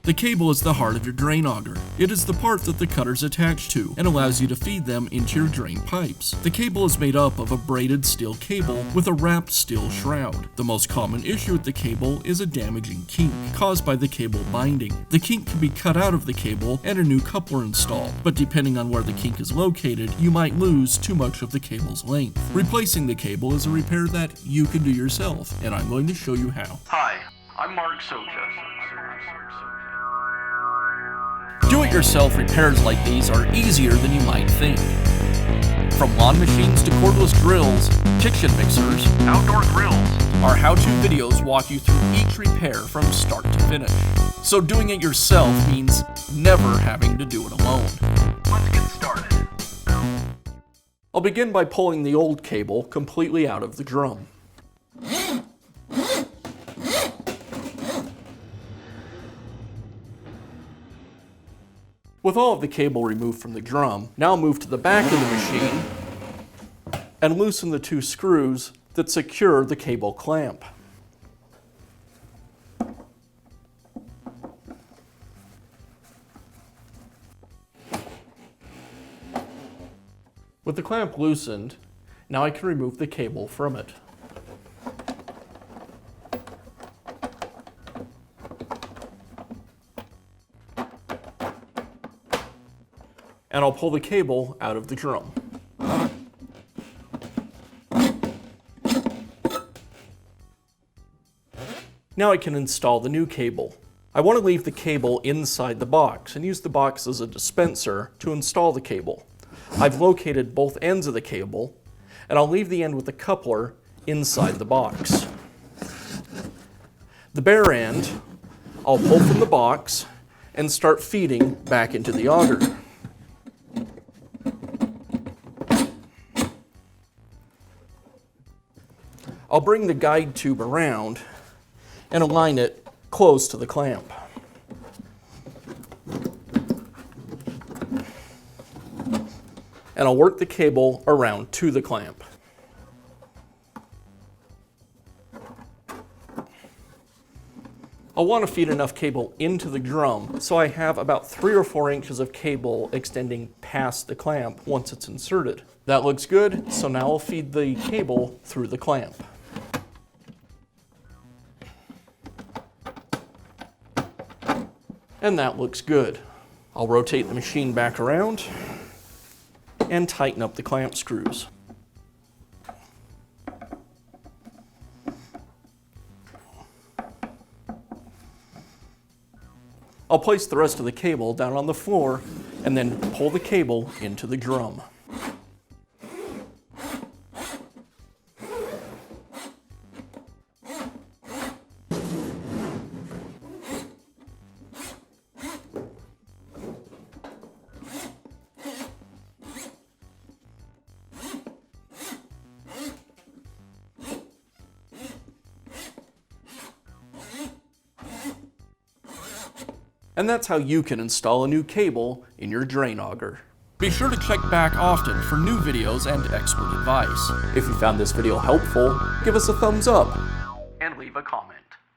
The cable is the heart of your drain auger. It is the part that the cutter's attached to and allows you to feed them into your drain pipes. The cable is made up of a braided steel cable with a wrapped steel shroud. The most common issue with the cable is a damaging kink caused by the cable binding. The kink can be cut out of the cable and a new coupler installed, but depending on where the kink is located, you might lose too much of the cable's length. Replacing the cable is a repair that you can do yourself, and I'm going to show you how. Hi, I'm Mark Socha. Do-it-yourself repairs like these are easier than you might think. From lawn machines to cordless drills, kitchen mixers, Outdoor grills. our how-to videos walk you through each repair from start to finish. So doing it yourself means never having to do it alone. Let's get started. I'll begin by pulling the old cable completely out of the drum. With all of the cable removed from the drum, now I'll move to the back of the machine and loosen the two screws that secure the cable clamp. With the clamp loosened, now I can remove the cable from it. And I'll pull the cable out of the drum. Now I can install the new cable. I want to leave the cable inside the box and use the box as a dispenser to install the cable. I've located both ends of the cable, and I'll leave the end with the coupler inside the box. The bare end, I'll pull from the box and start feeding back into the auger. I'll bring the guide tube around and align it close to the clamp. And I'll work the cable around to the clamp. I'll want to feed enough cable into the drum so I have about 3 or 4 inches of cable extending past the clamp once it's inserted. That looks good, so now I'll feed the cable through the clamp. And that looks good. I'll rotate the machine back around and tighten up the clamp screws. I'll place the rest of the cable down on the floor and then pull the cable into the drum. And that's how you can install a new cable in your drain auger. Be sure to check back often for new videos and expert advice. If you found this video helpful, give us a thumbs up And leave a comment.